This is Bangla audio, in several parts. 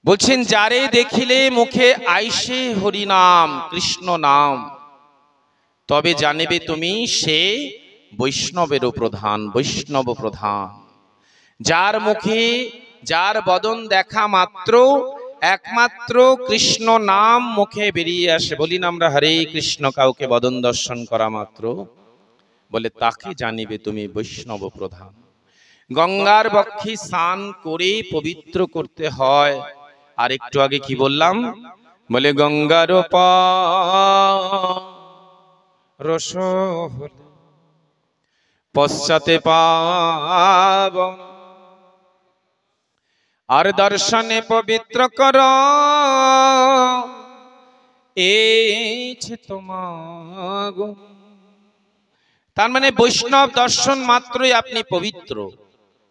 বলছেন যারে দেখিলে মুখে আইসে হরি নাম কৃষ্ণ নাম, তবে জানিবে তুমি সে বৈষ্ণবেরও প্রধান, বৈষ্ণব প্রধান। যার মুখে যার বদন দেখা মাত্র একমাত্র কৃষ্ণ নাম মুখে বেরিয়ে আসে, বলি না আমরা হরে কৃষ্ণ, কাউকে বদন দর্শন করা মাত্র বলে তাকে জানিবে তুমি বৈষ্ণব প্রধান। গঙ্গার বক্ষে স্নান করে পবিত্র করতে হয়। আর একটু আগে কি বললাম, বলে গঙ্গার রস হলে পশ্চাতে পাবন, আর দর্শনে পবিত্র কর এছে তোমার। তার মানে বৈষ্ণব দর্শন মাত্রই আপনি পবিত্র।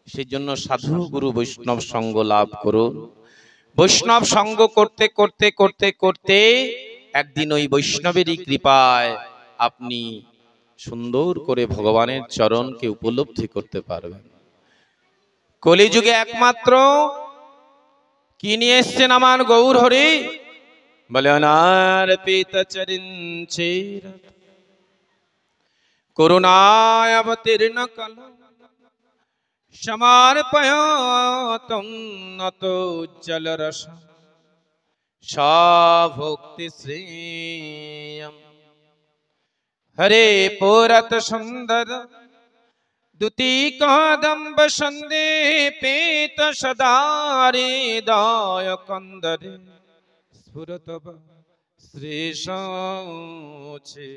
সেই জন্য সাধু গুরু বৈষ্ণব সঙ্গ লাভ করুন। বৈষ্ণব সঙ্গ করতে করতে করতে করতে একদিন ওই বৈষ্ণবেরই কৃপায় আপনি সুন্দর করে ভগবানের চরণকে উপলব্ধি করতে পারবেন। কলিযুগে একমাত্র কি নিয়ে এসছেন আমার গৌর হরি, বলে অনার্পিত চরিঞ্চির করুণায় অবতীর্ণ কল সমর্পয়তম নত উজ্জ্বল রস সভক্তি শ্রেয়ম। হরে পুরত সুন্দর দুতি কদম্ব সন্দীপিত সদারে দয় কন্দরে স্ফুরত শ্রীশে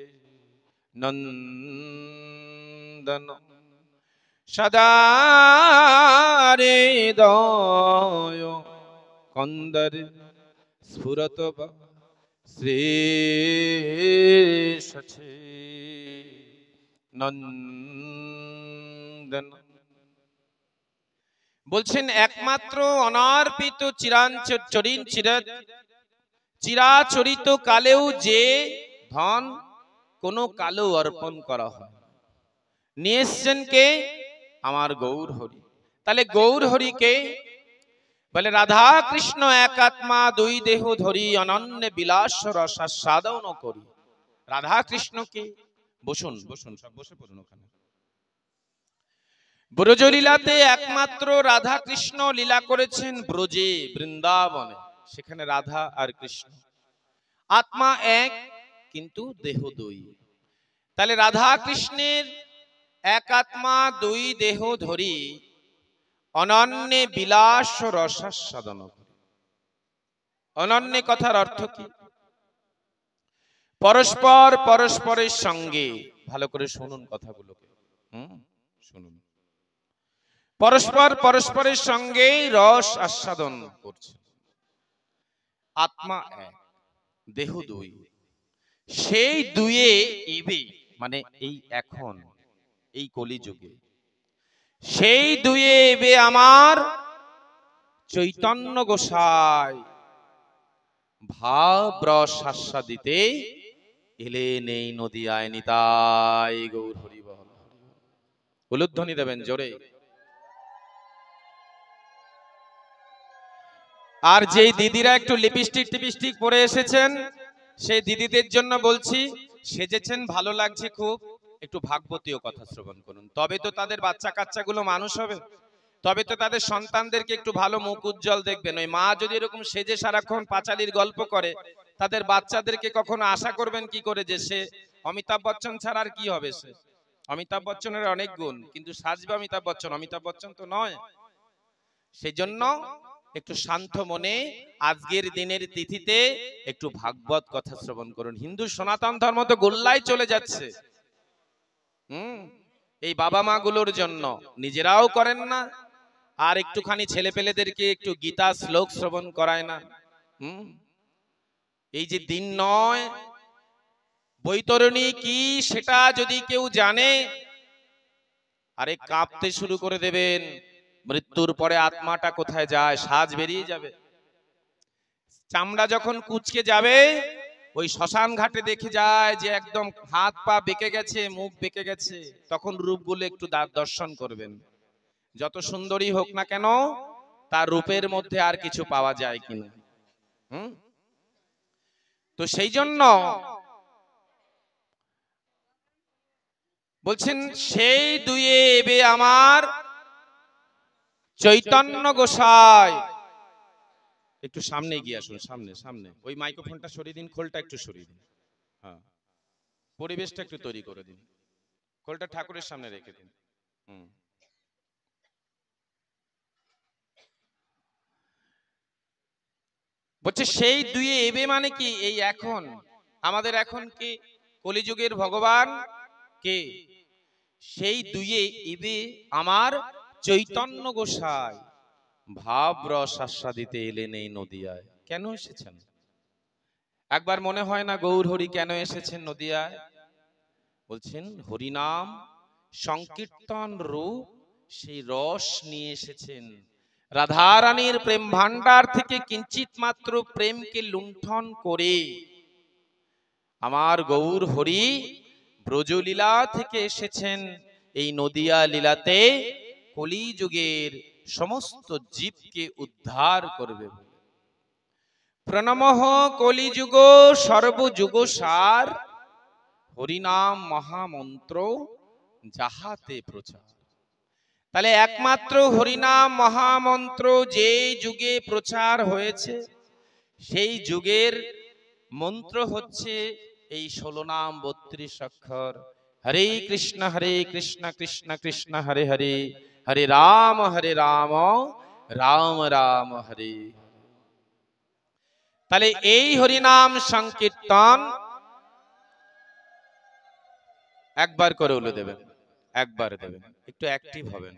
নন্দন সদারে দয় কন্দরে স্ফুরত শ্রীশে নন্দন। বলছেন একমাত্র অনার্পিত চিরাচরিত কালেও যে ধন কোন কালেও অর্পণ করা হয়, নিয়ে এসছেন কে, আমার গৌর হরি। তাহলে গৌর হরিকে বলে রাধা কৃষ্ণ এক আত্মা দুই দেহ ধরি অনন্য বিলাস রসাস্বাদন করি। রাধা কৃষ্ণকে বসুন বসুন সব বসে পড়ুন ওখানে। ব্রজলীলাতে একমাত্র রাধা কৃষ্ণ লীলা করেছেন ব্রজে বৃন্দাবনে, সেখানে রাধা আর কৃষ্ণ আত্মা এক কিন্তু দেহ দুই। তাহলে রাধা কৃষ্ণের এক আত্মা দুই দেহ ধরি অনন্য বিলাস রসাস্বাদন করি। অনন্য কথার অর্থ কি? পরস্পর পরস্পরের সঙ্গে, ভালো করে শুনুন কথাগুলোকে, শুনুন। পরস্পর পরস্পরের সঙ্গে রস আস্বাদন করছে। আত্মা এক দেহ দুই, সেই দুয়ে এবে মানে এই এখন এই কলিযুগে সেই দুয়ে এবে আমার চৈতন্য গোসাই ভাব রস আস্বাদিতে এলেন এই নদিয়ায় নিতাই গৌর হরি বল। উলুধ্বনি দেবেন জোরে। আর যেই দিদিরা একটু লিপস্টিক টিপস্টিক পরে এসেছেন সেই দিদিদের জন্য বলছি, সেজেছেন ভালো লাগছে খুব, একটু ভাগবতীয় কথা শ্রবণ করুন, তবে তো তাদের বাচ্চা কাচ্চাগুলো মানুষ হবে, তবে তো তাদের সন্তানদেরকে একটু ভালো মুখ উজ্জ্বল দেখবেন। ওই মা যদি এরকম সেজে সারাক্ষণ পাঁচালির গল্প করে, তাদের বাচ্চাদেরকে কখনো আশা করবেন কি করে যে সে অমিতাভ বচ্চন ছাড়া আর কি হবে? সে অমিতাভ বচ্চনের অনেক গুণ, কিন্তু সাজবে অমিতাভ বচ্চন, অমিতাভ বচ্চন তো নয়। সেই জন্য একটু শান্ত মনে আজকের দিনের তিথিতে একটু ভাগবত কথা শ্রবণ করুন। হিন্দু সনাতন ধর্ম তো গোল্লায় চলে যাচ্ছে। এই বাবা মা গুলোর জন্য নিজেরাও করেন না, আর একটুখানি ছেলে পেলেদেরকে একটু গীতা শ্লোক শ্রবণ করায় না। এই যে দিন নয় বৈতরণী কি সেটা যদি কেউ জানে, আরে কাঁপতে শুরু করে দেবেন। মৃত্যুর পরে আত্মাটা কোথায় যায়? সাজ বেরিয়ে যাবে। চামড়া যখন কুচকে যাবে, ওই শ্মশান ঘাটে দেখে যায় যে একদম হাত পা বেঁকে গেছে, মুখ বেঁকে গেছে, তখন রূপগুলো একটু দর্শন করবেন। যত সুন্দরী হোক না কেন, তার রূপের মধ্যে আর কিছু পাওয়া যায় কিনা। তো সেই জন্য বলছেন সেই দুয়ে এবে আমার চৈতন্য গোসাই। একটু সামনে গিয়ে আসুন, সামনে সামনে ওই মাইক্রোফোনটা সরিয়ে দিন, খোলটা একটু সরিয়ে দিন, হ্যাঁ পরিবেশটা একটু তৈরি করে দিন, খোলটা ঠাকুরের সামনে রেখে দিন। বলছে সেই দুয়ে এবে মানে কি, এই এখন আমাদের এখন কি কলিযুগের ভগবান কে, সেই দুয়ে এবে আমার চৈতন্য গোসাই ভাব রস আস্বাদিতে এলেন এই নদিয়ায়। কেন এসেছেন একবার মনে হয় না গৌর হরি কেন এসেছেন নদিয়ায়? বলছেন হরিনাম সংকীর্তন রূপ সেই রস নিয়ে এসেছেন। রাধারানীর প্রেম ভান্ডার থেকে কিঞ্চিত মাত্র প্রেমকে লুণ্ঠন করে আমার গৌর হরি ব্রজলীলা থেকে এসেছেন এই নদিয়া লীলাতে কলিযুগের সমস্ত জীবকে উদ্ধার করবে। প্রণমঃ কলিযুগ সর্বযুগ সার হরিনাম মহামন্ত্র যাহাতে প্রচার। তাহলে একমাত্র হরিনাম মহামন্ত্র যে যুগে প্রচার হয়েছে সেই যুগের মন্ত্র হচ্ছে এই 16 নাম 32 অক্ষর। হরে কৃষ্ণ কৃষ্ণ কৃষ্ণ হরে হরে, হরে রাম রাম রাম হরে। তাহলে এই হরিনাম সংকীর্তন একবার করে বলে দেবেন, একবার দেবেন, একটু অ্যাক্টিভ হবেন।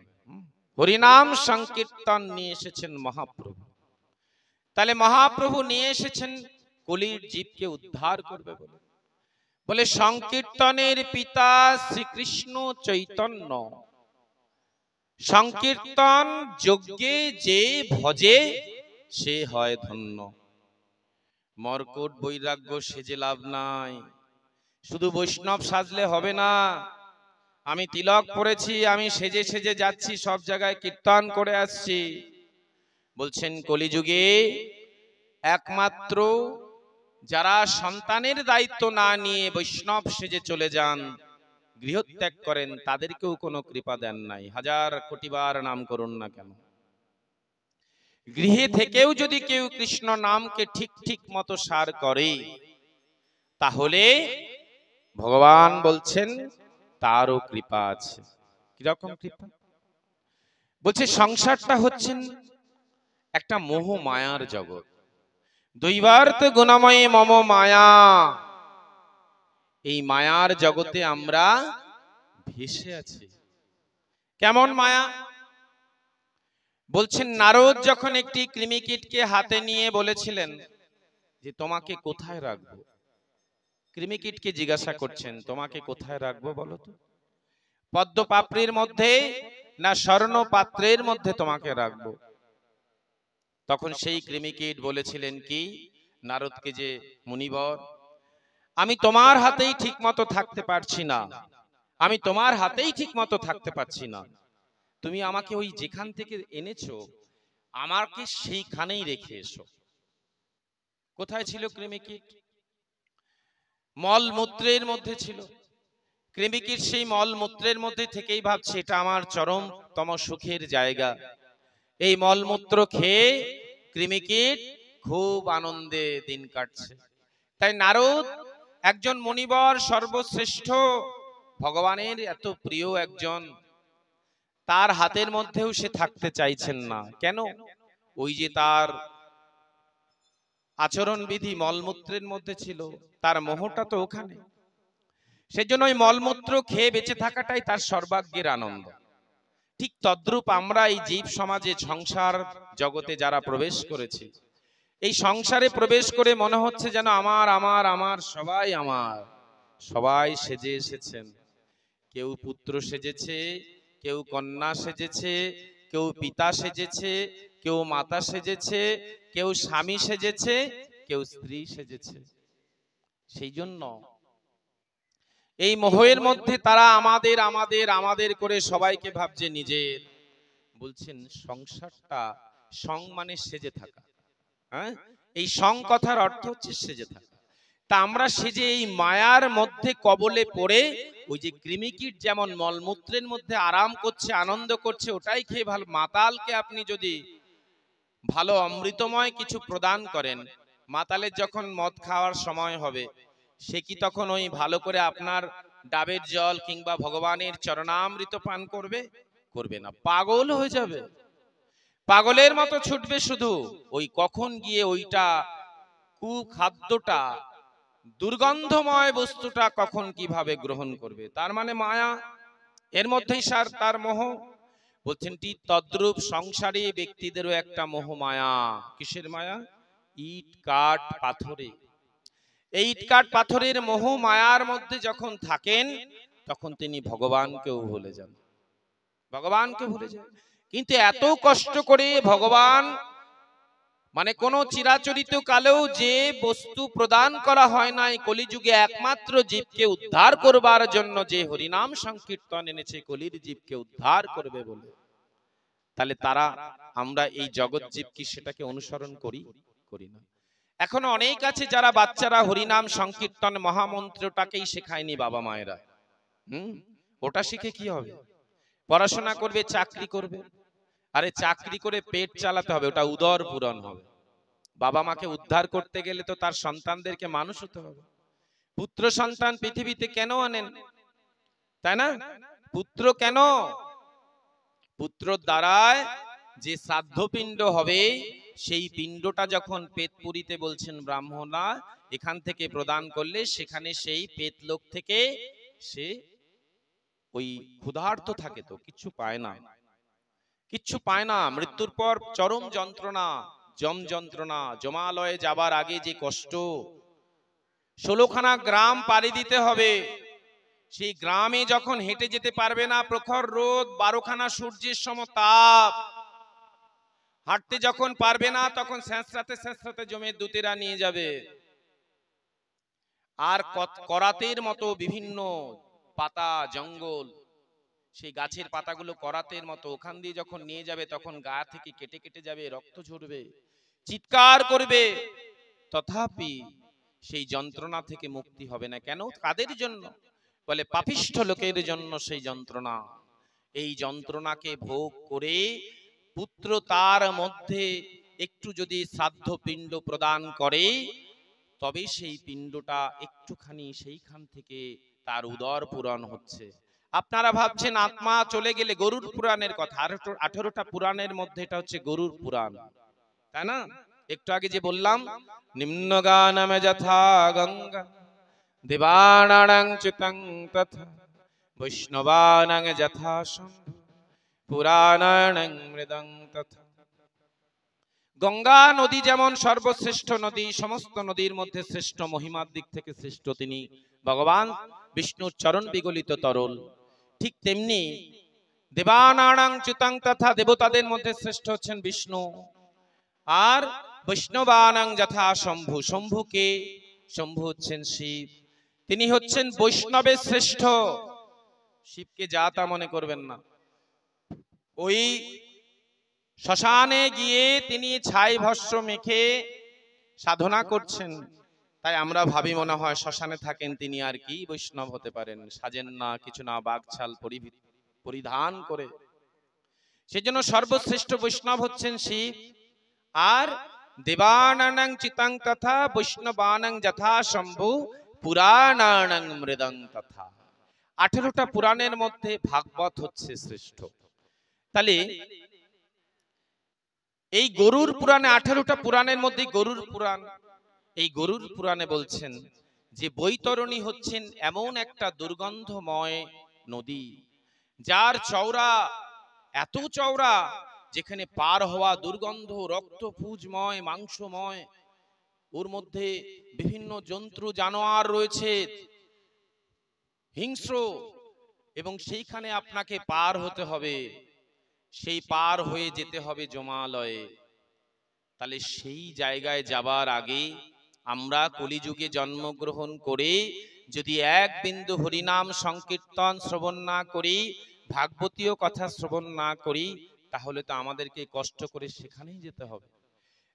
হরিনাম সংকীর্তন নিয়ে এসেছেন মহাপ্রভু। তাহলে মহাপ্রভু নিয়ে এসেছেন কলির জীবকে উদ্ধার করবে বলে। বলে সংকীর্তনের পিতা শ্রীকৃষ্ণ চৈতন্য, সংকীর্তন যজ্ঞে যে ভজে সে হয় ধন্য। মর্কট বৈরাগ্য সেজে লাভ নাই, শুধু বৈষ্ণব সাজলে হবে না। আমি তিলক পরেছি, আমি সেজে সেজে যাচ্ছি, সব জায়গায় কীর্তন করে আসছি। বলছেন কলিযুগে একমাত্র যারা সন্তানের দায়িত্ব না নিয়ে বৈষ্ণব সেজে চলে যান, গৃহত্যাগ করেন, তাদেরকেও কোনো কৃপা দেন নাই। হাজার কোটিবার নাম করুন না কেন, গৃহে থেকেও যদি কেউ কৃষ্ণ নামকে ঠিক ঠিক মতো সার করে তাহলে ভগবান বলছেন তারও কৃপা আছে। কিরকম কৃপা? বলছে সংসারটা হচ্ছেন একটা মোহ মায়ার জগৎ। দৈবার্ত গুণময়ী মম মায়া, এই মায়ার জগতে আমরা ভেসে আছি। কেমন মায়া? বলছেন নারদ যখন একটি কৃমিকীটকে হাতে নিয়ে বলেছিলেন যে তোমাকে কোথায় রাখবো, কৃমিকীটকে জিজ্ঞাসা করছেন তোমাকে কোথায় রাখবো বলো তো, পদ্ম পাপড়ির মধ্যে না স্বর্ণ পাত্রের মধ্যে তোমাকে রাখবো? তখন সেই কৃমিকীট বলেছিলেন কি নারদকে, যে মুনিবর আমি তোমার হাতেই ঠিক মতো থাকতে পারছি না, আমি তোমার হাতেই ঠিক মতো থাকতে পারছি না, তুমি আমাকে ওই যেখান থেকে এনেছো আমাকে সেইখানেই রেখে এসো। কোথায় ছিল কৃমিকীট? মলমূত্রের মধ্যে ছিল। কৃমিকীট সেই মলমূত্রের মধ্যে থেকেই ভাবছে এটা আমার চরমতম সুখের জায়গা। এই মলমূত্র খেয়ে কৃমিকীট খুব আনন্দে দিন কাটছে। তাই নারদ একজন মুনিবর, সর্বশ্রেষ্ঠ ভগবানের এত প্রিয় একজন, তার হাতের মধ্যেও সে থাকতে চাইছেন না। কেন? ওই যে তার আচরণ বিধি মলমূত্রের মধ্যে ছিল, তার মোহটা তো ওখানে। সেজন্য ওই মলমূত্র খেয়ে বেঁচে থাকাটাই তার সর্বাগ্যের আনন্দ। ঠিক তদ্রূপ আমরা এই জীব সমাজে সংসার জগতে যারা প্রবেশ করেছি, এই সংসারে প্রবেশ করে মনে হচ্ছে যেন আমার আমার আমার সবাই আমার, সবাই সেজে এসেছেন। কেউ পুত্র সেজেছে, কেউ কন্যা সেজেছে, কেউ পিতা সেজেছে, কেউ মাতা সেজেছে, কেউ স্বামী সেজেছে, কেউ স্ত্রী সেজেছে। সেই জন্য এই মোহের মধ্যে তারা আমাদের আমাদের আমাদের করে সবাইকে ভাবছে নিজের। বলছেন সংসারটা সং মানে সেজে থাকা। হ্যাঁ, এই সং কথার অর্থ হচ্ছে সেজে থাকা। তা আমরা সেজে এই মায়ার মধ্যে কবলে পড়ে ওই যে কৃমিকীট যেমন মলমূত্রের মধ্যে আরাম করছে, আনন্দ করছে, ওটাই খেয়ে ভালো। মাতালকে আপনি যদি ভালো অমৃতময় কিছু প্রদান করেন, মাতালের যখন মদ খাওয়ার সময় হবে, সে কি তখন ওই ভালো করে আপনার ডাবের জল কিংবা ভগবানের চরণামৃত পান করবে? করবে না, পাগল হয়ে যাবে, পাগলের মতো ছুটবে শুধু। ওই কখন গিয়ে ওইটা কুখাদ্যটা, দুর্গন্ধময় বস্তুটা কখন কিভাবে গ্রহণ করবে। তার মানে মায়া, এর মধ্যেই সার তার মোহ। বলছেন তদ্রূপ সংসারী ব্যক্তিদেরও একটা মোহ মায়া। কিসের মায়া? ইট কাঠ পাথরে। এই ইট কাঠ পাথরের মোহ মায়ার মধ্যে যখন থাকেন, তখন তিনি ভগবানকেও ভুলে যান, ভগবানকে ভুলে যান। কিন্তু এত কষ্ট করে ভগবান মানে কোন চিরাচরিত কালেও যে বস্তু প্রদান করা হয় নাই, কলিযুগে একমাত্র জীবকে উদ্ধার করবার জন্য যে হরিনাম সংকীর্তন এনেছে, কলির জীবকে উদ্ধার করবে বলে। তাহলে তারা, আমরা এই জগৎ জীব কি সেটাকে অনুসরণ করি? করি না। এখনো অনেক আছে যারা বাচ্চারা হরিনাম সংকীর্তন মহামন্ত্রটাকেই শেখায়নি বাবা মায়েরা। ওটা শিখে কি হবে? পড়াশোনা করবে, চাকরি করবে। আরে চাকরি করে পেট চালাতে হবে, ওটা উদর পূরণ হবে। বাবা মাকে উদ্ধার করতে গেলে তো তার সন্তানদেরকে মানুষ হতে হবে। পুত্র সন্তান পৃথিবীতে কেন আনেন, তাই না? পুত্র কেন? পুত্র দ্বারায় যে শ্রাদ্ধ পিণ্ড হবে, সেই পিণ্ডটা যখন পেটপুরিতে বলছেন ব্রাহ্মণরা এখান থেকে প্রদান করলে, সেখানে সেই পেটলোক থেকে সে ওই ক্ষুধার্ত থাকে, তো কিচ্ছু পায় না, কিচ্ছু পায় না। মৃত্যুর পর চরম যন্ত্রণা, যম যন্ত্রণা। জমালয়ে যাবার আগে যে কষ্ট, 16খানা গ্রাম পাড়ি দিতে হবে। সেই গ্রামে যখন হেঁটে যেতে পারবে না, প্রখর রোদ, 12খানা সূর্যের সমতাপ, হাঁটতে যখন পারবে না, তখন স্যাঁতস্যাঁতে স্যাঁতস্যাঁতে জমের দূতেরা নিয়ে যাবে। আর করাতের মতো বিভিন্ন পাতা, জঙ্গল, সেই গাছের পাতাগুলো করাতের মতো, ওখান দিয়ে যখন নিয়ে যাবে, তখন গা থেকে কেটে কেটে যাবে, রক্ত ঝরবে, চিৎকার করবে, তথাপি সেই যন্ত্রণা থেকে মুক্তি হবে না। কেন? কাদের জন্য? বলে পাপিষ্ঠ লোকের জন্য সেই যন্ত্রণা। এই যন্ত্রণাকে ভোগ করে পুত্র তার মধ্যে একটু যদি শ্রাদ্ধ পিণ্ড প্রদান করে, তবে সেই পিণ্ডটা একটুখানি সেইখান থেকে তার উদর পূরণ হচ্ছে। আপনারা ভাবছেন আত্মা চলে গেলে, গরুর পুরাণের কথা, 18টা পুরাণের মধ্যে এটা হচ্ছে গরুর পুরাণ, তাই না? একটু আগে যে বললাম, নিম্নগানমে যথা গঙ্গা দেবানাং চিতং তথা বৈষ্ণবানাং যথা শম্ভু পুরাণানাং মৃদং তথা। গঙ্গা নদী যেমন সর্বশ্রেষ্ঠ নদী, সমস্ত নদীর মধ্যে শ্রেষ্ঠ, মহিমার দিক থেকে শ্রেষ্ঠ তিনি ভগবান বিষ্ণুর চরণ বিগলিত তরল, ঠিক তেমনি দেবানাং চ্যুতাং তথা, দেবতাদের মধ্যে শ্রেষ্ঠ হচ্ছেন বিষ্ণু। আর বৈষ্ণবানাং যথা শম্ভু, শম্ভুকে, শম্ভু হচ্ছেন শিব, তিনি হচ্ছেন বৈষ্ণবের শ্রেষ্ঠ। শিবকে যা তা মনে করবেন না। ওই শ্মশানে গিয়ে তিনি ছাই ভস্ম মেখে সাধনা করছেন, তাই আমরা ভাবি মনে হয় শ্মশানে থাকেন তিনি, আর কি বৈষ্ণব হতে পারেন, সাজেন না কিছু না, বাগছাল পরিধান করে। সেজন্য সর্বশ্রেষ্ঠ বৈষ্ণব হচ্ছেন শিব। আর দেবানাং চিতাং তথা বৈষ্ণবানাং যথা শম্ভু পুরাণানাং মৃদং তথা। 18টা পুরাণের মধ্যে ভাগবত হচ্ছে শ্রেষ্ঠ। তাহলে এই গরুর পুরাণে, 18টা পুরাণের মধ্যে গরুর পুরাণ, এই গরুর পুরাণে বলছেন যে বৈতরণী হচ্ছেন এমন একটা দুর্গন্ধময় নদী, যার চওড়া এত চওড়া, যেখানে পার হওয়া দুর্গন্ধ, রক্ত পুজময়, মাংসময়, ওর মধ্যে বিভিন্ন জন্তু জানোয়ার রয়েছে, হিংস্র, এবং সেইখানে আপনাকে পার হতে হবে, সেই পার হয়ে যেতে হবে জমালয়ে। তাহলে সেই জায়গায় যাবার আগে আমরা কলিযুগে জন্মগ্রহণ করে যদি এক বিন্দু হরিনাম সংকীর্তন শ্রবণ না করি, ভাগবতীয় কথা শ্রবণ না করি, তাহলে তো আমাদেরকে কষ্ট করে সেখানেই যেতে হবে।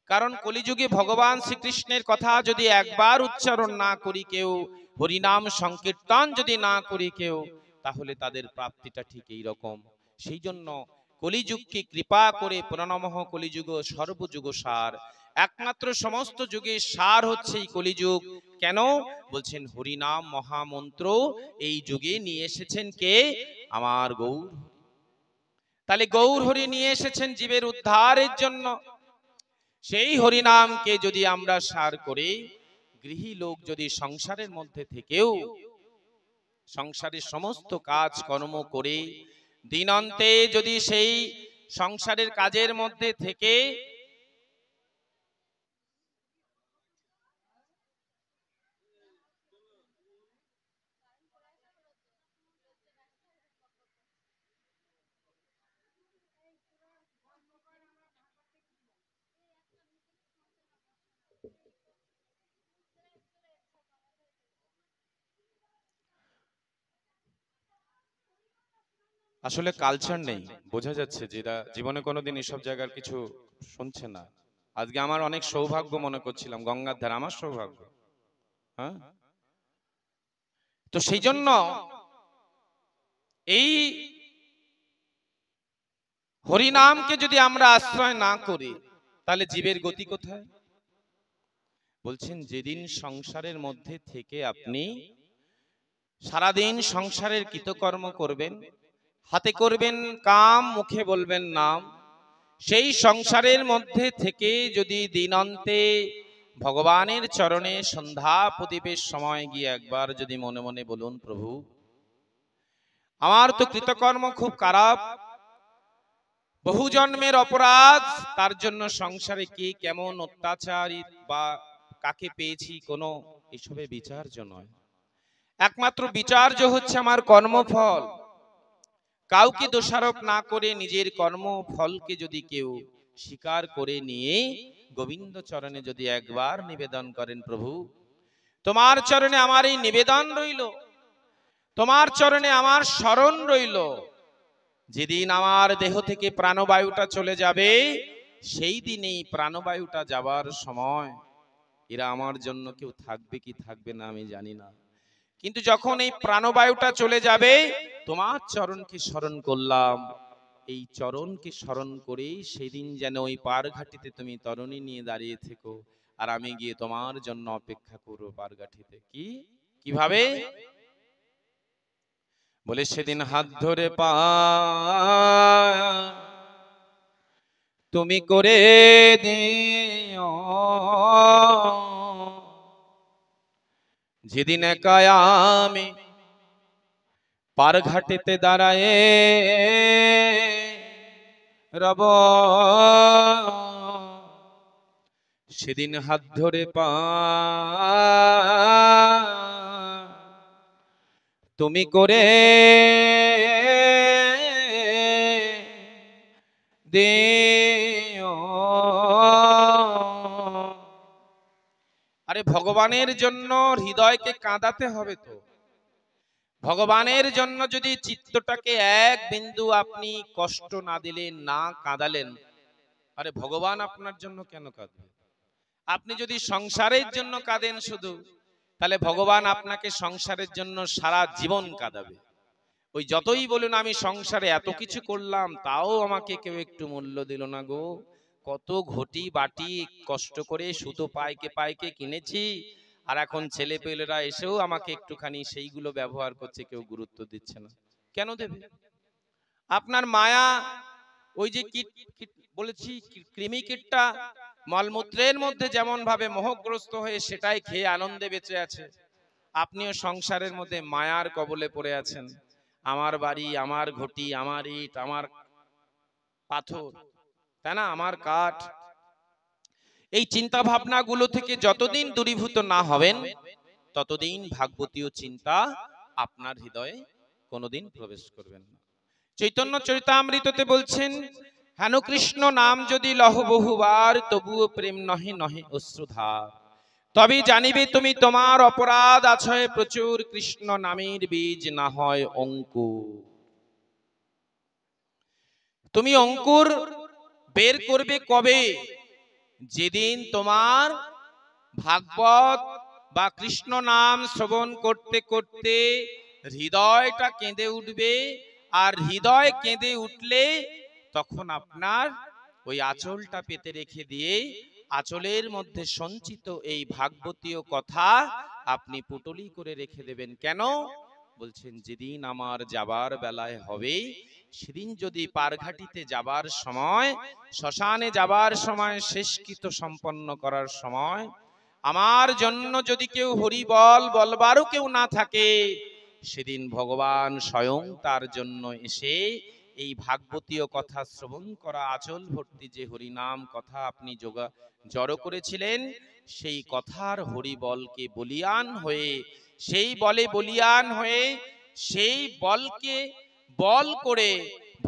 কারণ কলিযুগে ভগবান শ্রীকৃষ্ণের কথা যদি একবার উচ্চারণ না করি কেউ, হরিনাম সংকীর্তন যদি না করি কেউ, তাহলে তাদের প্রাপ্তিটা ঠিক এই রকম। সেই জন্য কলিযুগকে কৃপা করে প্রণমঃ কলিযুগ সর্বযুগ সার, একমাত্র সমস্ত যুগের সার হচ্ছে এই কলিযুগ। কেন বলছেন? হরিনাম মহামন্ত্র এই যুগে নিয়ে এসেছেন কে? আমার গৌর। তাহলে গৌর হরি নিয়ে এসেছেন জীবের উদ্ধারের জন্য। সেই হরিনামকে যদি আমরা সার করে, গৃহী লোক যদি সংসারের মধ্যে থেকেও সংসারের সমস্ত কাজ কর্ম করে দিনান্তে যদি সেই সংসারের কাজের মধ্যে থেকে আসলে কালচার নেই, বোঝা যাচ্ছে যেটা জীবনে কোনোদিন এসব জায়গার কিছু শুনছে না। আজকে আমার অনেক সৌভাগ্য মনে করছিলাম, গঙ্গার ধারে আমার সৌভাগ্য। হ্যাঁ, তো সেই জন্য এই হরিনামকে যদি আমরা আশ্রয় না করি তাহলে জীবের গতি কোথায়? বলছেন যেদিন সংসারের মধ্যে থেকে আপনি সারাদিন সংসারের কৃতকর্ম করবেন, হাতে করবেন কাম, মুখে বলবেন নাম, সেই সংসারের মধ্যে থেকে যদি দিনান্তে ভগবানের চরণে সন্ধ্যা প্রদীপের সময় গিয়ে একবার যদি মনে মনে বলুন, প্রভু আমার তো কৃতকর্ম খুব খারাপ, বহু জন্মের অপরাধ, তার জন্য সংসারে কি কেমন অত্যাচারী বা কাকে পেয়েছি, কোনো এসবে বিচার্য নয়। একমাত্র বিচার্য হচ্ছে আমার কর্মফল। কাউকে দোষারোপ না করে নিজের কর্মফলকে যদি কেউ স্বীকার করে নিয়ে গোবিন্দ চরণে যদি একবার নিবেদন করেন, প্রভু তোমার চরণে আমার এই নিবেদন রইল, তোমার চরণে আমার শরণ রইল, যেদিন আমার দেহ থেকে প্রাণবায়ুটা চলে যাবে সেই দিনেই প্রাণবায়ুটা যাবার সময় এরা আমার জন্য কেউ থাকবে কি থাকবে না আমি জানি না, কিন্তু যখন এই প্রাণবায়ুটা চলে যাবে তোমার চরণকে স্মরণ করলাম, এই চরণকে স্মরণ করে সেদিন যেন ওই পার ঘাটিতে তুমি তরণী নিয়ে দাঁড়িয়ে থেকো, আর আমি গিয়ে তোমার জন্য অপেক্ষা করবো পার ঘাটিতে। কিভাবে? বলে সেদিন হাত ধরে পা তুমি করে দিও, যেদিন একা আমি পার ঘাটেতে দাঁড়ায় রব, সেদিন হাত ধরে পা তুমি করে দিও। আরে ভগবানের জন্য হৃদয়কে কাঁদাতে হবে তো। ভগবানের জন্য যদি চিত্তটাকে এক বিন্দু আপনি কষ্ট না দিলেন, না কাঁদালেন, আরে ভগবান আপনার জন্য কেন কাঁদবে? আপনি যদি সংসারের জন্য কাঁদেন শুধু, তাহলে ভগবান আপনাকে সংসারের জন্য সারা জীবন কাঁদাবে। ওই যতই বলুন আমি সংসারে এত কিছু করলাম তাও আমাকে কেউ একটু মূল্য দিল না গো, কত ঘটি বাটি কষ্ট করে সুতো পাইকে পাইকে কিনেছি, আর এখন ছেলে পেলেরা এসেও আমাকে একটুখানি সেইগুলো ব্যবহার করছে, কেউ গুরুত্ব দিচ্ছে না। কেন দেবে? আপনার মায়া, ওই যে বলেছি কৃমি কীটটা মলমূত্রের মধ্যে যেমন ভাবে মোহগ্রস্ত হয়ে সেটাই খেয়ে আনন্দে বেঁচে আছে, আপনিও সংসারের মধ্যে মায়ার কবলে পড়ে আছেন। আমার বাড়ি, আমার ঘটি, আমার ইট, আমার পাথর, তাই না, আমার কাঠ, এই চিন্তা ভাবনা গুলো থেকে যতদিন দূরীভূত না হবেন ততদিন ভাগবতীয় চিন্তা আপনার হৃদয়ে কোনোদিন প্রবেশ করবেন না। চৈতন্য চরিতামৃততে বলছেন, হেন কৃষ্ণ নাম যদি লহ বহুবার তবুও প্রেম নহে নহে অশ্রুধার, তবে জানিবে তুমি তোমার অপরাধ আছয় প্রচুর, কৃষ্ণ নামের বীজ না হয় অঙ্কুর। তুমি অঙ্কুর বের করবে কবে? যেদিন তোমার ভাগবত বা কৃষ্ণ নাম শ্রবণ করতে করতে হৃদয়টা কেঁদে উঠবে, আর হৃদয় কেঁদে উঠলে তখন আপনার ওই আঁচলটা পেতে রেখে দিয়ে আঁচলের মধ্যে সঞ্চিত এই ভাগবতীয় কথা আপনি পুটলি করে রেখে দেবেন। কেন? বলছেন যেদিন আমার যাবার বেলায় হবে, সেদিন যদি পারঘাটিতে যাবার সময়, শ্মশানে যাবার সময়, শেষকৃত্য সম্পন্ন করার সময় আমার জন্য যদি কেউ হরি বল বলবারও কেউ না থাকে, সেদিন ভগবান স্বয়ং তার জন্য এসে এই ভাগবতীয় কথা শ্রবণ করা আঁচল ভর্তি যে হরিনাম কথা আপনি জড়ো করেছিলেন, সেই কথার হরি বলকে বলিয়ান হয়ে, সেই বলে বলিয়ান হয়ে, সেই বলকে বল করে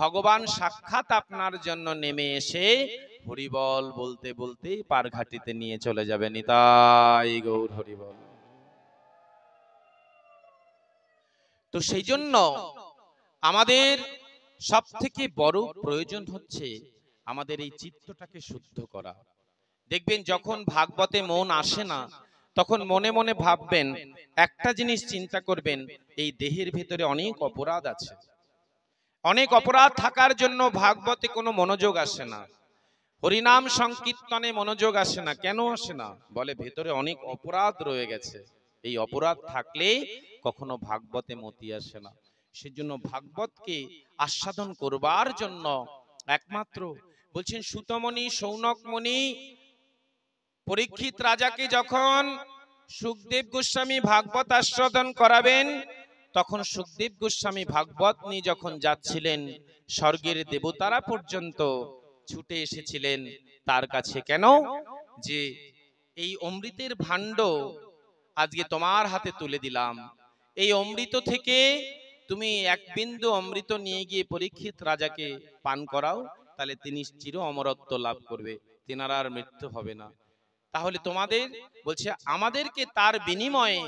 ভগবান সাক্ষাৎ আপনার জন্য নেমে এসে হরিবল বলতে বলতে পারঘাটিতে নিয়ে চলে যাবে। নিতাই গৌর হরিবল। তো সেই জন্য আমাদের সব থেকে বড় প্রয়োজন হচ্ছে আমাদের এই চিত্তটাকে শুদ্ধ করা। দেখবেন যখন ভাগবতে মন আসে না, তখন মনে মনে ভাববেন, একটা জিনিস চিন্তা করবেন, এই দেহের ভিতরে অনেক অপরাধ আছে। অনেক অপরাধ থাকার জন্য ভাগবতে কোনো মনোযোগ আসে না, হরিনাম সংকীর্তনে মনোযোগ আসে না। কেন আসে না? বলে ভেতরে অনেক অপরাধ রয়ে গেছে। এই অপরাধ থাকলে কখনো ভাগবতে মতি আসে না। সেজন্য ভাগবতকে আস্বাদন করবার জন্য একমাত্র বলছেন সুতমণি সৌনকমণি পরীক্ষিত রাজাকে যখন সুখদেব গোস্বামী ভাগবত আস্বাদন করাবেন, তখন সুখদেব গোস্বামী ভাগবত নিয়ে যখন যাচ্ছিলেন, স্বর্গের দেবতারা পর্যন্ত ছুটে এসেছিলেন তার কাছে। কেন? যে এই অমৃতের ভাণ্ড আজকে তোমার হাতে তুলে দিলাম, এই অমৃত থেকে তুমি এক বিন্দু অমৃত নিয়ে গিয়ে পরীক্ষিত রাজাকে পান করাও, তাহলে তিনি চির অমরত্ব লাভ করবে, তেনার আর মৃত্যু হবে না। তাহলে তোমাদের বলছে আমাদেরকে তার বিনিময়ে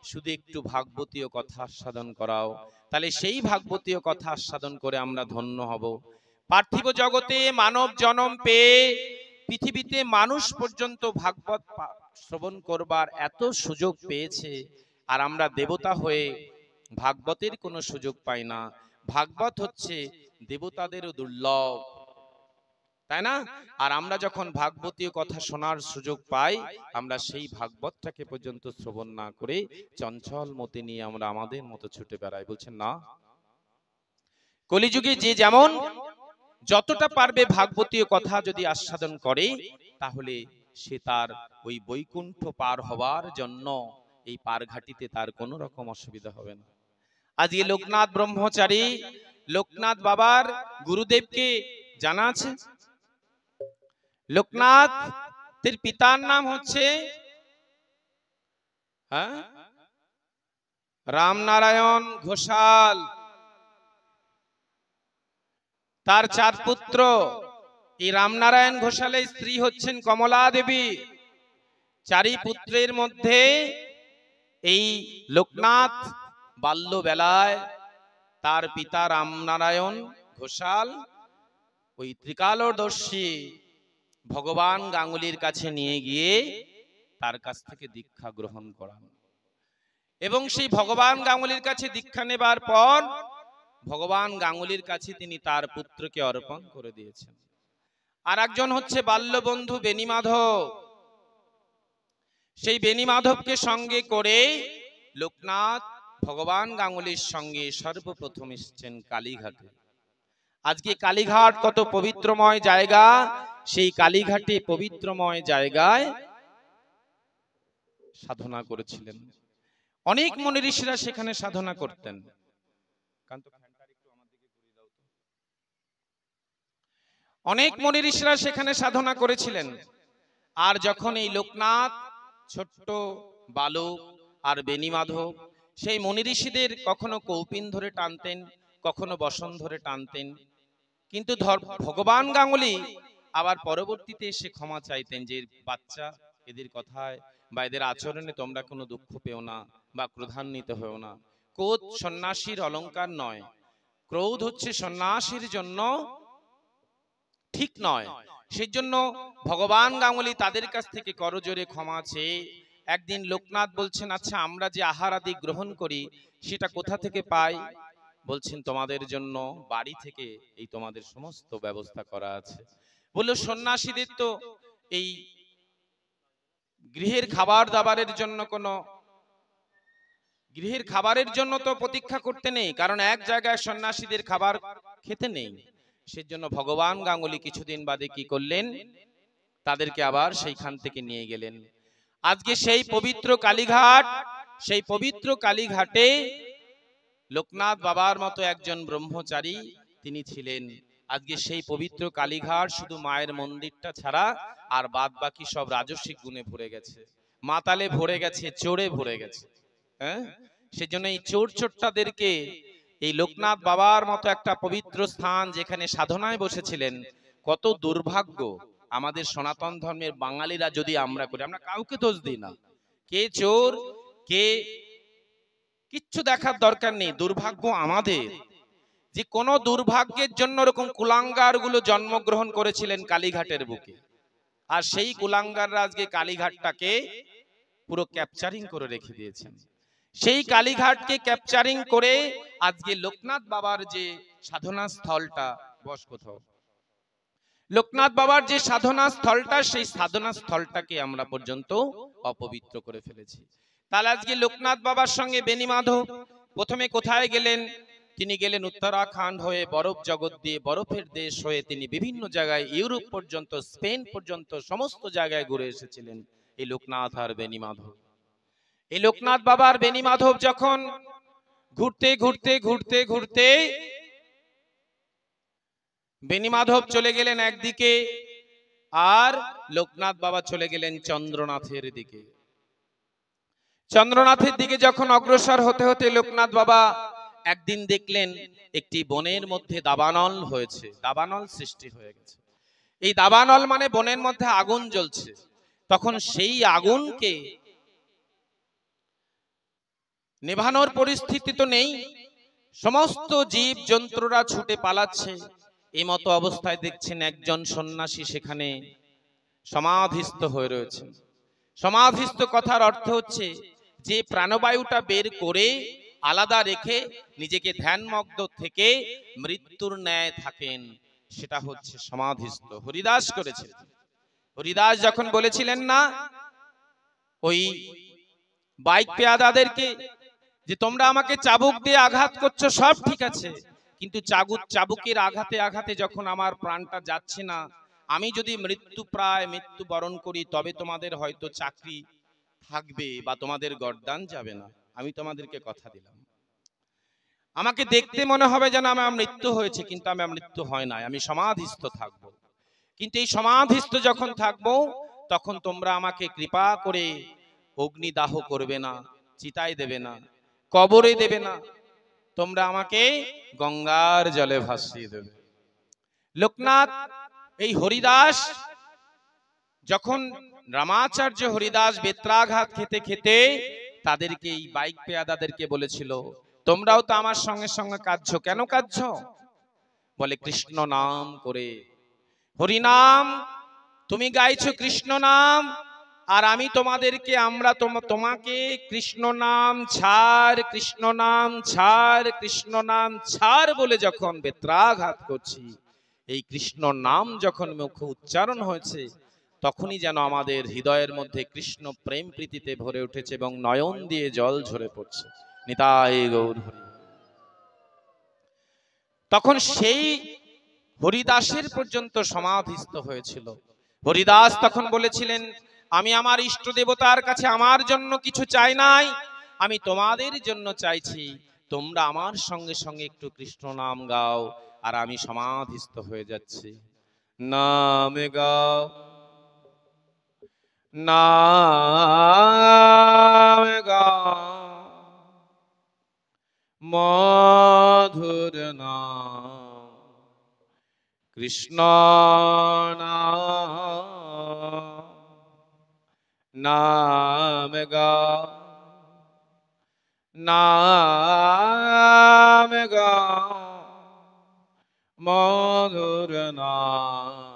শুধু একটু ভাগবতীয় কথা আস্বাদন করাও, তাহলে সেই ভাগবতীয় কথা আস্বাদন করে আমরা ধন্য হব। পার্থিব জগতে মানব জন্ম পেয়ে পৃথিবীতে মানুষ পর্যন্ত ভাগবত শ্রবণ করবার এত সুযোগ পেয়েছে, আর আমরা দেবতা হয়ে ভাগবতের কোনো সুযোগ পাই না। ভাগবত হচ্ছে দেবতাদেরও দুর্লভ, তাই না? আর আমরা যখন ভাগবতীয় কথা শোনার সুযোগ পাই, আমরা সেই ভাগবতটাকে পর্যন্ত শ্রবণ না করে চঞ্চল মতে নিয়ে আমরা আমাদের মতো ছুটে বেড়াই। বলছেন না, কলিযুগে যে যেমন যতটা পারবে ভাগবতীয় কথা যদি আস্বাদন করে, তাহলে সে তার ওই বৈকুণ্ঠ পার হওয়ার জন্য এই পারঘাটিতে তার কোনো রকম অসুবিধা হবে না। আজকে লোকনাথ ব্রহ্মচারী, লোকনাথ বাবার গুরুদেবকে জানা আছে? লোকনাথের পিতার নাম হচ্ছে রামনারায়ণ ঘোষাল। তার 4 পুত্র। এই রামনারায়ণ ঘোষালের স্ত্রী হচ্ছেন কমলা দেবী। 4 পুত্রের মধ্যে এই লোকনাথ বাল্যবেলায় তার পিতা রামনারায়ণ ঘোষাল ওই ত্রিকালদর্শী ভগবান গাঙ্গুলির কাছে নিয়ে গিয়ে তার কাছ থেকে দীক্ষা গ্রহণ করান, এবং সেই ভগবান গাঙ্গুলির কাছে দীক্ষা নেবার পর ভগবান গাঙ্গুলির কাছে তিনি তার পুত্রকে অর্পণ করে দিয়েছেন। আর একজন হচ্ছে বাল্যবন্ধু বেণীমাধব। সেই বেণীমাধবকে সঙ্গে করে লোকনাথ ভগবান গাঙ্গুলির সঙ্গে সর্বপ্রথম এসেছেন কালীঘাটে। আজকে কালীঘাট কত পবিত্রময় জায়গা, সেই কালীঘাটে পবিত্রময় জায়গায় সাধনা করেছিলেন। অনেক মুনি ঋষিরা সেখানে সাধনা করতেন। অনেক মুনি ঋষিরা সেখানে সাধনা করেছিলেন। আর যখন এই লোকনাথ ছোট্ট বালক আর বেণীমাধব সেই মুনি ঋষিদের কখনো কৌপিন ধরে টানতেন, কখনো বসন ধরে টানতেন, কিন্তু ভগবান গাঙ্গুলি আবার পরবর্তীতে এসে ক্ষমা চাইতেন যে বাচ্চা, এদের কথায় বা এদের আচরণে তোমরা কোনো দুঃখ পেও না বা ক্রোধান্বিত হও না। ক্রোধ সন্ন্যাসীর অলংকার নয়, ক্রোধ হচ্ছে সন্ন্যাসীর জন্য ঠিক নয়। সেজন্য ভগবান গাঙ্গুলি তাদের কাছ থেকে করজোরে ক্ষমা চেয়ে একদিন লোকনাথ বলছেন, আচ্ছা আমরা যে আহার আদি গ্রহণ করি সেটা কোথা থেকে পাই? বলছেন তোমাদের জন্য বাড়ি থেকে এই তোমাদের সমস্ত ব্যবস্থা করা আছে। বললো সন্ন্যাসীদের তো এই গৃহের খাবার দাবারের জন্য গৃহের খাবারের জন্য তো প্রতীক্ষা করতে নেই, কারণ এক জায়গায় সন্ন্যাসীদের খাবার খেতে নেই। সেজন্য ভগবান গাঙ্গুলি কিছুদিন বাদে কি করলেন, তাদেরকে আবার সেইখান থেকে নিয়ে গেলেন। আজকে সেই পবিত্র কালীঘাট, সেই পবিত্র কালীঘাটে লোকনাথ বাবার মতো একজন ব্রহ্মচারী তিনি ছিলেন। আজকে সেই পবিত্র কালীঘাট শুধু মায়ের মন্দিরটা ছাড়া আর বাদ বাকি সব রাজস্বিক গুণে ভরে গেছে, মাতালে ভরে গেছে, চোরে ভরে গেছে। হ্যাঁ, সেজন্য এই চোর চোরটাদেরকে এই লোকনাথ বাবার মতো একটা পবিত্র স্থান যেখানে সাধনায় বসেছিলেন, কত দুর্ভাগ্য আমাদের সনাতন ধর্মের বাঙালিরা যদি আমরা করি। আমরা কাউকে দোষ দিই না, কে চোর কে কিচ্ছু দেখার দরকার নেই। দুর্ভাগ্য আমাদের যে কোন দুর্ভাগ্যের জন্য এরকম কুলাঙ্গার গুলো জন্মগ্রহণ করেছিলেন কালীঘাটের বুকে, আর সেই কুলাঙ্গাররা আজকে কালীঘাটটাকে পুরো ক্যাপচারিং করে রেখে দিয়েছেন। সেই কালীঘাটকে ক্যাপচারিং করে আজকে লোকনাথ বাবার যে সাধনা স্থলটা, বস কোথাও, লোকনাথ বাবার যে সাধনা স্থলটা, সেই সাধনা স্থলটাকে আমরা পর্যন্ত অপবিত্র করে ফেলেছি। তাহলে আজকে লোকনাথ বাবার সঙ্গে বেণীমাধব প্রথমে কোথায় গেলেন? তিনি গেলেন উত্তরাখণ্ড হয়ে, বরফ জগৎ দিয়ে, বরফের দেশ হয়ে তিনি বিভিন্ন জায়গায়, ইউরোপ পর্যন্ত, স্পেন পর্যন্ত সমস্ত জায়গায় ঘুরে এসেছিলেন এই লোকনাথ আর বেণীমাধব। এই লোকনাথ বাবার বেণীমাধব যখন ঘুরতে ঘুরতে ঘুরতে ঘুরতে বেণীমাধব চলে গেলেন একদিকে, আর লোকনাথ বাবা চলে গেলেন চন্দ্রনাথের দিকে। চন্দ্রনাথের দিকে যখন অগ্রসর হতে হতে লোকনাথ বাবা একদিন দেখলেন একটি বনের মধ্যে দাবানল হয়েছে, দাবানল সৃষ্টি হয়ে গেছে। এই দাবানল মানে বনের মধ্যে আগুন জ্বলছে। তখন সেই আগুনকে নেভানোর পরিস্থিতি তো নেই, সমস্ত জীব জন্তুরা ছুটে পালাচ্ছে। এই মতো অবস্থায় দেখছেন একজন সন্ন্যাসী সেখানে সমাধিস্থ হয়ে রয়েছে। সমাধিস্থ কথার অর্থ হচ্ছে যে প্রাণবায়ুটা বের করে আলাদা রেখে নিজেকে ধ্যানমগ্ন থেকে মৃত্যুর ন্যায় থাকেন, সেটা হচ্ছে সমাধিস্থ। হরিদাস করেছিলেন। হরিদাস যখন বলেছিলেন না ওই বাইক পেয়াদাদেরকে যে তোমরা আমাকে চাবুক দিয়ে আঘাত করছো, সব ঠিক আছে, কিন্তু চাবুকের আঘাতে আঘাতে যখন আমার প্রাণটা যাচ্ছে না, আমি যদি মৃত্যু বরণ করি, তবে তোমাদের হয়তো চাকরি থাকবে বা তোমাদের গর্দান যাবে না। আমি তোমাদেরকে কথা দিলাম, আমাকে দেখতে মনে হবে যেন আমার মৃত্যু হয়েছে, কিন্তু আমার মৃত্যু হয় না, আমি সমাধিস্থ থাকবো। কিন্তু এই সমাধিস্থ যখন থাকবো, তখন তোমরা আমাকে কৃপা করে অগ্নিদাহ করবে না, চিতায় দেবে না, কবরে দেবে না, তোমরা আমাকে গঙ্গার জলে ভাসিয়ে দেবে। লোকনাথ এই হরিদাস যখন রামাচার্য হরিদাস বেত্রাঘাত খেতে খেতে তাদেরকে, এই বাইক পেয়াদাদেরকে বলেছিল, তোমরাও তো আমার সঙ্গে সঙ্গে কাঁদছো, কেন কাঁদছো? বলে কৃষ্ণ নাম করে, হরিনাম তুমি গাইছো, কৃষ্ণ নাম, আর আমি তোমাদেরকে, তোমাকে কৃষ্ণ নাম ছাড়, কৃষ্ণ নাম ছাড়, কৃষ্ণ নাম ছাড় বলে যখন বেত্রাঘাত করছি, এই কৃষ্ণ নাম যখন মুখে উচ্চারণ হয়েছে, তখনই যেন আমাদের হৃদয়ের মধ্যে কৃষ্ণ প্রেম প্রীতিতে ভরে উঠেছে এবং নয়ন দিয়ে জল ঝরে পড়ছে। নিতাই গৌর হরি। তখন সেই হরিদাসের পর্যন্ত সমাধিস্থ হয়েছিল। হরিদাস তখন বলেছিলেন, আমি আমার ইষ্ট দেবতার কাছে আমার জন্য কিছু চাই নাই, আমি তোমাদের জন্য চাইছি, তোমরা আমার সঙ্গে সঙ্গে একটু কৃষ্ণ নাম গাও, আর আমি সমাধিস্থ হয়ে যাচ্ছি। নাম গাও, নাম গাও, মধুর নাম, কৃষ্ণ নাম গাও, নাম গাও, মধুর নাম।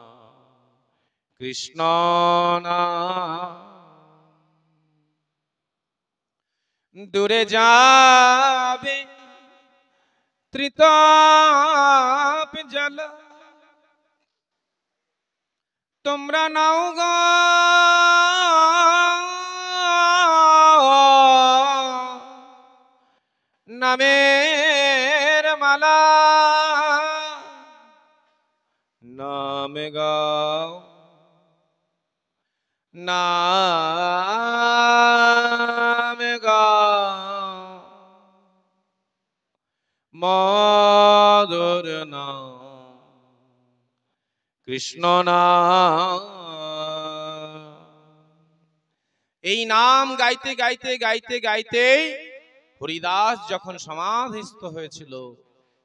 কৃষ্ণ নাম দূরে যাবে ত্রিতাপ জল তোমরা নাও গো নামের মালা নাম গাও নাম গাও মধুর নাম কৃষ্ণ নাম। এই নাম গাইতে গাইতে গাইতে গাইতে হরিদাস যখন সমাধিস্থ হয়েছিল,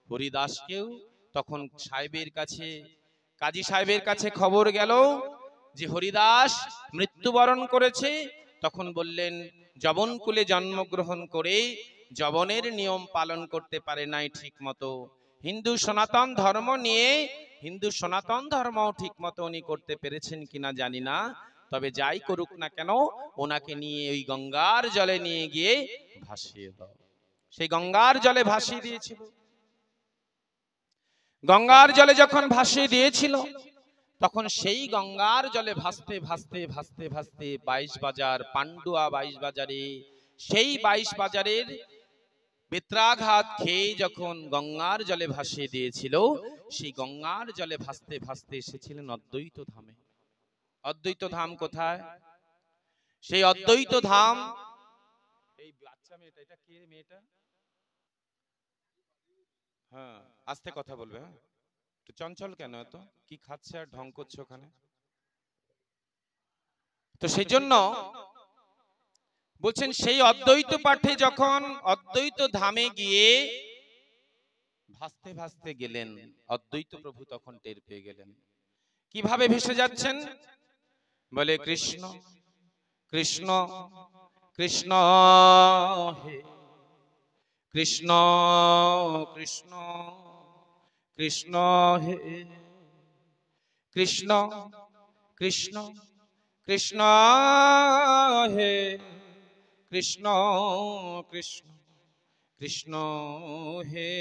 হরিদাসকেও তখন সাহেবের কাছে, কাজী সাহেবের কাছে খবর গেল যে হরিদাস মৃত্যুবরণ করেছে। তখন বললেন, যবনকুলে জন্মগ্রহণ করে যবনের নিয়ম পালন করতে পারে নাই ঠিক মতো, হিন্দু সনাতন ধর্ম নিয়ে হিন্দু সনাতন ধর্ম ঠিক মতো উনি করতে পেরেছেন কিনা জানি না, তবে যাই করুক না কেন ওনাকে নিয়ে ওই গঙ্গার জলে নিয়ে গিয়ে ভাসিয়ে দাও। সেই গঙ্গার জলে ভাসিয়ে দিয়েছিল। গঙ্গার জলে যখন ভাসিয়ে দিয়েছিল তখন সেই গঙ্গার জলে ভাসতে ভাসতে ভাসতে ভাসতে 22 বাজার পান্ডুয়া 22 বাজারে, সেই 22 বাজারের বেত্রাঘাত খেয়ে যখন গঙ্গার জলে ভাসিয়ে দিয়েছিল, সেই গঙ্গার জলে ভাসতে ভাসতে এসেছিলেন অদ্বৈত ধামে। অদ্বৈত ধাম কোথায়? সেই অদ্বৈত ধাম, এই বাচ্চা মেয়েটা, এটা কে মেয়েটা? হ্যাঁ, আস্তে কথা বলবে। হ্যাঁ, একটু চঞ্চল কেন এত? কি খাচ্ছে আর ঢং করছে ওখানে? তো সেই জন্য বলছেন সেই অদ্বৈত পাঠে যখন অদ্বৈত ধামে গিয়ে ভাসতে ভাসতে গেলেন, অদ্বৈত প্রভু তখন টের পেয়ে গেলেন। কিভাবে ভেসে যাচ্ছেন? বলে কৃষ্ণ কৃষ্ণ কৃষ্ণ হে কৃষ্ণ কৃষ্ণ কৃষ্ণ হে কৃষ্ণ কৃষ্ণ কৃষ্ণ হে কৃষ্ণ কৃষ্ণ কৃষ্ণ হে।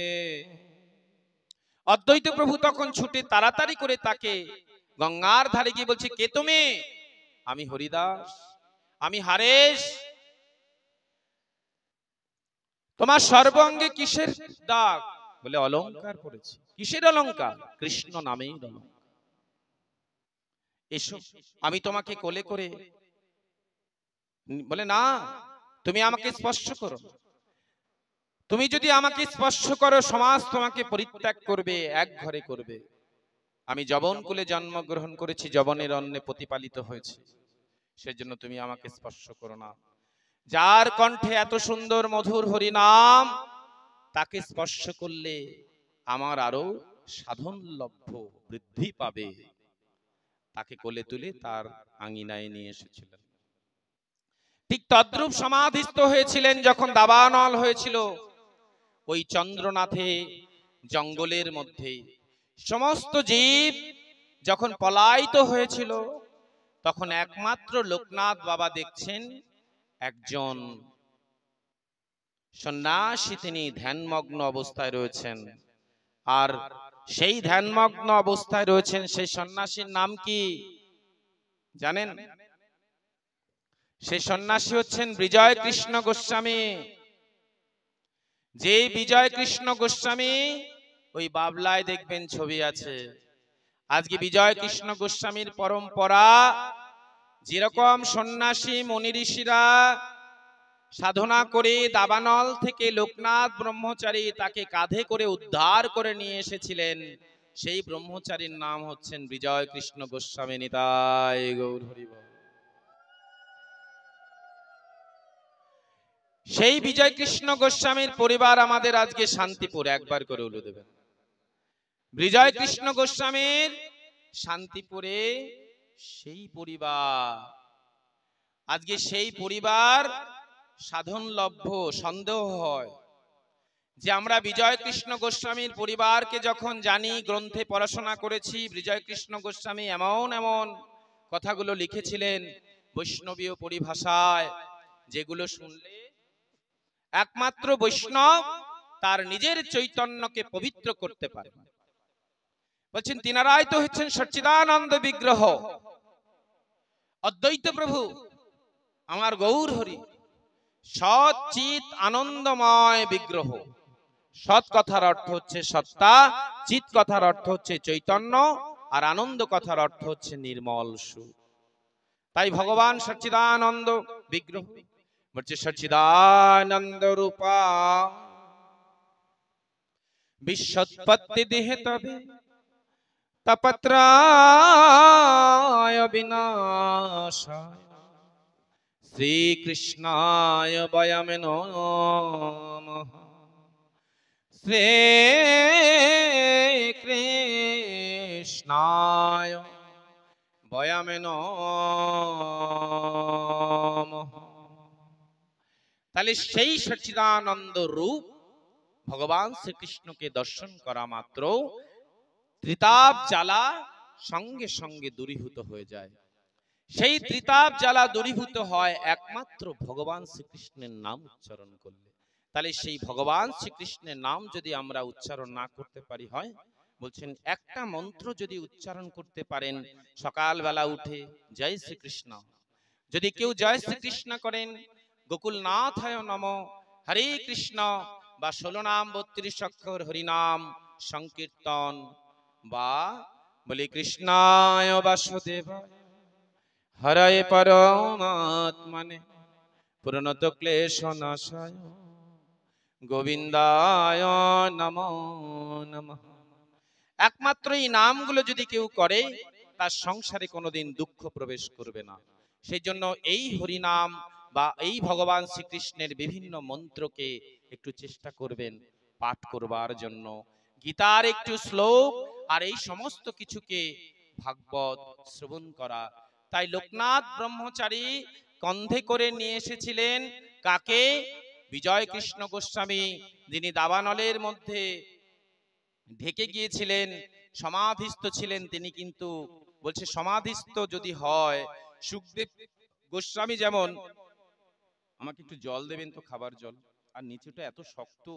অদ্বৈত প্রভু তখন ছুটে তাড়াতাড়ি করে তাকে গঙ্গার ধারে গিয়ে বলছে, কে তুমি? আমি হরিদাস, আমি হারেশ। তোমার সর্বাঙ্গে কিসের দাগ? বলে অলংকার পড়েছি। কিসের অলংকার? কৃষ্ণ নামেই অলংকার। এসো আমি তোমাকে কোলে করে। বলে না, তুমি আমাকে স্পর্শ করো। তুমি যদি আমাকে স্পর্শ করো সমাজ তোমাকে পরিত্যাগ করবে, এক ঘরে করবে। আমি যবনকুলে জন্মগ্রহণ করেছি, যবনের অন্নে প্রতিপালিত হয়েছে, সেজন্য তুমি আমাকে স্পর্শ করো না। যার কণ্ঠে এত সুন্দর মধুর হরিনাম, তাকে স্পর্শ করলে আমার আরো সাধন লভ্য বৃদ্ধি পাবে। তাকে কোলে তুলে তার আঙিনায় নিয়ে এসেছিলেন। ঠিক তদ্রূপ সমাধিস্থ হয়েছিলেন যখন দাবানল হয়েছিল ওই চন্দ্রনাথে জঙ্গলের মধ্যে। সমস্ত জীব যখন পলায়িত হয়েছিল তখন একমাত্র লোকনাথ বাবা দেখছেন একজন সন্ন্যাসী, তিনি ধ্যানমগ্ন অবস্থায় রয়েছেন। আর সেই ধ্যানমগ্ন অবস্থায় রয়েছেন সেই সন্ন্যাসীর নাম কি জানেন? সেই সন্ন্যাসী হচ্ছেন বিজয় কৃষ্ণ গোস্বামী। যে বিজয় কৃষ্ণ গোস্বামী, ওই বাবলায় দেখবেন ছবি আছে। আজকে বিজয় কৃষ্ণ গোস্বামীর পরম্পরা, যেরকম সন্ন্যাসী মুনি ঋষিরা সাধনা করে দাবানল থেকে লোকনাথ ব্রহ্মচারী তাকে কাঁধে করে উদ্ধার করে নিয়ে এসেছিলেন, সেই ব্রহ্মচারীর নাম হচ্ছেন বিজয় কৃষ্ণ গোস্বামী। নিতাই গৌর হরি বল। সেই বিজয় কৃষ্ণ গোস্বামীর পরিবার আমাদের আজকে শান্তিপুর, একবার করে উলু দেবেন। বিজয় কৃষ্ণ গোস্বামীর শান্তিপুরে সেই পরিবার, আজকে সেই পরিবার সাধন লভ্য। সন্দেহ হয় যে আমরা বিজয় কৃষ্ণ গোস্বামীর পরিবারকে যখন জানি, গ্রন্থে পড়াশোনা করেছি, বিজয় কৃষ্ণ গোস্বামী এমন এমন কথাগুলো লিখেছিলেন বৈষ্ণবীয় পরিভাষায়, যেগুলো শুনলে একমাত্র বৈষ্ণব তার নিজের চৈতন্যকে পবিত্র করতে পারে। বলছেন তিনারাই তো হচ্ছেন সচ্চিদানন্দ বিগ্রহ, অদ্বৈত প্রভু আমার গৌর হরি, সৎ চিত আনন্দময় বিগ্রহ। সৎ কথার অর্থ হচ্ছে সত্তা, চিত কথার অর্থ হচ্ছে চৈতন্য, আর আনন্দ কথার অর্থ হচ্ছে নির্মল সুখ। তাই ভগবান সচ্চিদানন্দ বিগ্রহ, বলছে সচ্চিদানন্দ রূপা বিশ্বৎপত্তি দেহে তবে তপত্রায় বিনাশায় শ্রীকৃষ্ণায় বয়মে নমঃ। শ্রীকৃষ্ণায় বয়মে নমঃ। তাহলে সেই সচ্চিদানন্দ রূপ ভগবান শ্রীকৃষ্ণকে দর্শন করা মাত্র ত্রিতাপ জ্বালা সঙ্গে সঙ্গে দূরীভূত হয়ে যায়। সেই ত্রিতাপ জ্বালা দূরীভূত হয় একমাত্র ভগবান শ্রীকৃষ্ণের নাম উচ্চারণ করলে। তাহলে সেই ভগবান শ্রীকৃষ্ণের নাম যদি আমরা উচ্চারণ না করতে পারি, হয় বলছেন একটা মন্ত্র যদি উচ্চারণ করতে পারেন সকালবেলা উঠে জয় শ্রীকৃষ্ণ, যদি কেউ জয় শ্রীকৃষ্ণ করেন, গোকুলনাথায় নম, হরে কৃষ্ণ, বা 16 নাম 32 অক্ষর হরিনাম সংকীর্তন, বা বলি কৃষ্ণায় বাসুদেবায় হরায় পরমাত্মনে প্রণত ক্লেশনাশায় গোবিন্দায় নমো নমঃ। একমাত্র এই নামগুলো যদি কেউ করে তার সংসারে কোনোদিন দুঃখ প্রবেশ করবে না। সেই জন্য এই হরিনাম বা এই ভগবান শ্রীকৃষ্ণের বিভিন্ন মন্ত্রকে একটু চেষ্টা করবেন পাঠ করবার জন্য, গীতার একটু শ্লোক আর এই সমস্ত কিছুকে ভাগবত শ্রবণ করা। তাই লোকনাথ ব্রহ্মচারী কন্ধে করে নিয়ে এসেছিলেন কাকে? বিজয় কৃষ্ণ গোস্বামী, যিনি দাবানলের মধ্যে ঢেকে গিয়েছিলেন, সমাধিস্থ ছিলেন। তিনি কিন্তু বলছে সমাধিস্থ যদি হয়, সুখদেব গোস্বামী যেমন, আমাকে একটু জল দেবেন তো, খাবার জল, আর নিচুটা এত শক্ত,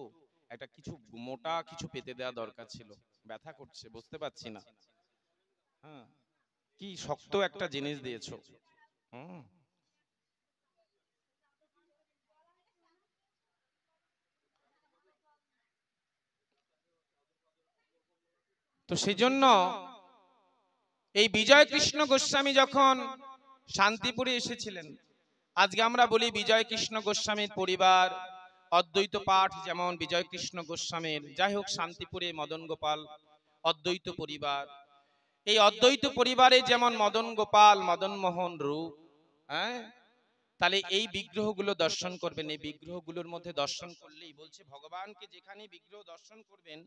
একটা কিছু মোটা কিছু পেতে দেওয়া দরকার ছিল, ব্যথা করছে বুঝতে পারছি না। হ্যাঁ, কি শক্ত একটা জিনিস দিয়েছো। তো সেই জন্য এই বিজয় কৃষ্ণ গোস্বামী যখন শান্তিপুরে এসেছিলেন, আজকে আমরা বলি বিজয় কৃষ্ণ গোস্বামীর পরিবার, অদ্বৈত পাঠ যেমন বিজয় কৃষ্ণ গোস্বামীর, যাই হোক শান্তিপুরে মদন গোপাল অদ্বৈত পরিবার। এই অদ্বৈত পরিবারে যেমন মদন গোপাল মদন মোহন রূপ, হ্যাঁ, তাহলে এই বিগ্রহগুলো দর্শন করবেন। এই বিগ্রহগুলোর মধ্যে দর্শন করলেই বলছে ভগবানকে যেখানে বিগ্রহ দর্শন করবেন,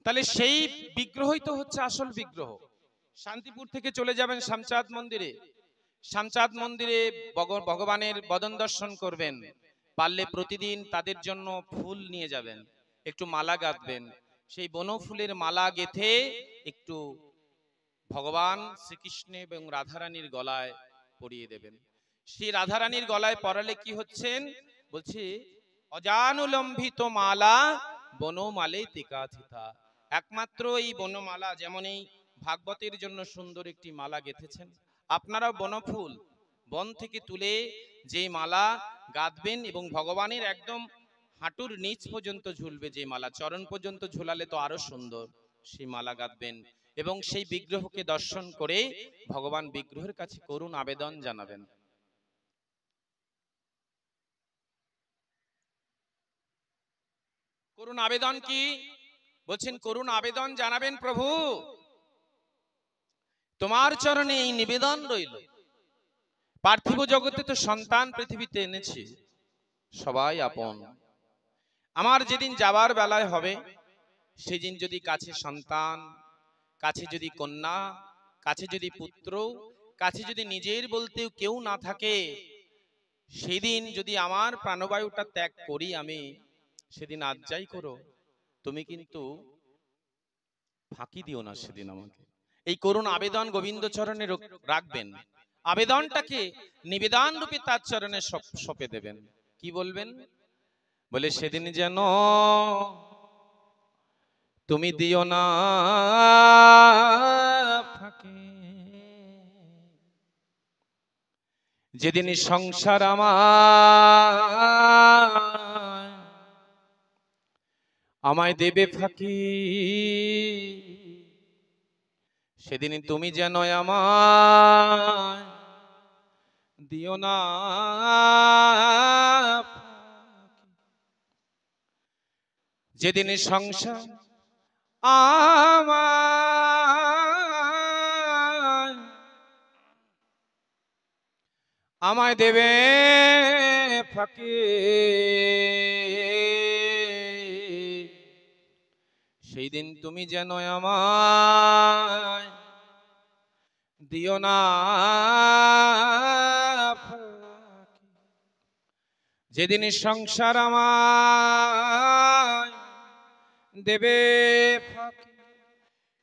তাহলে সেই বিগ্রহই তো হচ্ছে আসল বিগ্রহ। শান্তিপুর থেকে চলে যাবেন শ্যামচাঁদ মন্দিরে, শ্যামচাঁদ মন্দিরে ভগবানের বদন দর্শন করবেন। পারলে প্রতিদিন তাদের জন্য ফুল নিয়ে যাবেন, একটু মালা গাঁথবেন, সেই বনফুলের মালা গেথে একটু ভগবান শ্রীকৃষ্ণ এবং রাধারানীর গলায় পরিয়ে দেবেন। সেই রাধারানীর গলায় পরালে কি হচ্ছেন, বলছে অজানুলম্বিত মালা বনমালে তিকাথিতা। একমাত্র এই বনমালা, যেমন এই ভাগবতের জন্য সুন্দর একটি মালা গেঁথেছেন, আপনারাও বনফুল বন থেকে তুলে যে মালা গাঁথবেন এবং ভগবানের একদম হাঁটুর নিচ পর্যন্ত ঝুলবে যে মালা, চরণ পর্যন্ত ঝুলালে তো আরো সুন্দর, সেই মালা গাঁথবেন এবং সেই বিগ্রহকে দর্শন করে ভগবান বিগ্রহের কাছে করুণ আবেদন জানাবেন। করুণ আবেদন কি বলছেন? করুণ আবেদন জানাবেন, প্রভু তোমার চরণে এই নিবেদন রইল, পার্থিব জগতে তো সন্তান পৃথিবীতে এনেছি, সবাই আপন, আমার যেদিন যাবার বেলায় হবে, সেদিন যদি কাছে সন্তান, কাছে যদি কন্যা, কাছে যদি পুত্র, কাছে যদি নিজের বলতেও কেউ না থাকে, সেদিন যদি আমার প্রাণবায়ুটা ত্যাগ করি আমি, সেদিন আজ যাই করো, তুমি কিন্তু ফাঁকি দিও না সেদিন আমাকে। এই করুণ আবেদন গোবিন্দ চরণে রাখবেন, আবেদনটাকে নিবেদন রূপে তার চরণে সঁপে দেবেন। কি বলবেন? বলে সেদিন যেন তুমি দিও না ফাঁকি, যেদিন সংসার আমায় দেবে ফাঁকি, সেদিন তুমি যেন আমায় দিও না ফাঁকি। যেদিন সংসার আমায় দেবে ফাঁকি, সেই দিন তুমি যেন আমায় দিও না ফাঁকি। যেদিন সংসার আমায় দেবে ফাঁকি,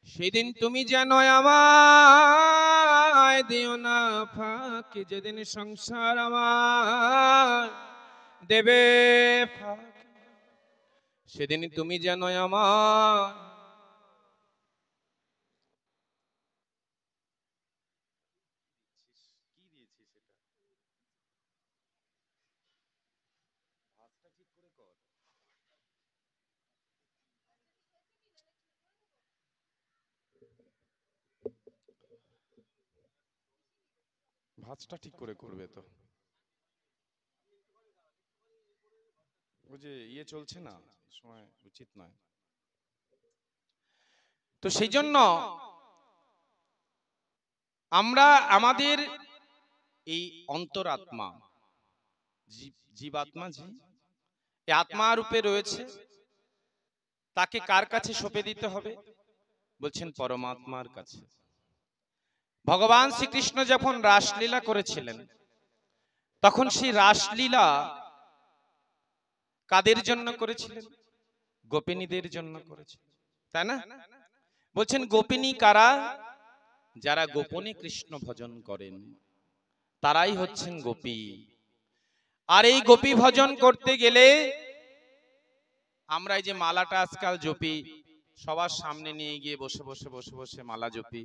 সেদিন তুমি যেন আমায় দিও না ফাঁকি। যেদিন সংসার আমায় দেবে ফাঁকি, সেদিন তুমি যেন আমায় ভাঁজটা ঠিক করে করবে তো, ওই যে ইয়ে চলছে না, সময় উচিত নয়। তো সেই জন্য আমরা আমাদের এই অন্তরাত্মা, জীবাত্মা, এই আত্মা রূপে রয়েছে, তাকে কার কাছে সঁপে দিতে হবে? বলছেন পরমাত্মার কাছে। ভগবান শ্রীকৃষ্ণ যখন রাসলীলা করেছিলেন, তখন সেই রাসলীলা কাদের জন্য করেছিলেন? গোপিনীদের জন্য করেছিলেন, তাই না? বলছেন গোপিনী কারা? যারা গোপনে কৃষ্ণ ভজন করেন, তারাই হচ্ছেন গোপী। আর এই গোপী ভজন করতে গেলে আমরা এই যে মালাটা আজকাল জপি, সবার সামনে নিয়ে গিয়ে বসে বসে মালা জপি,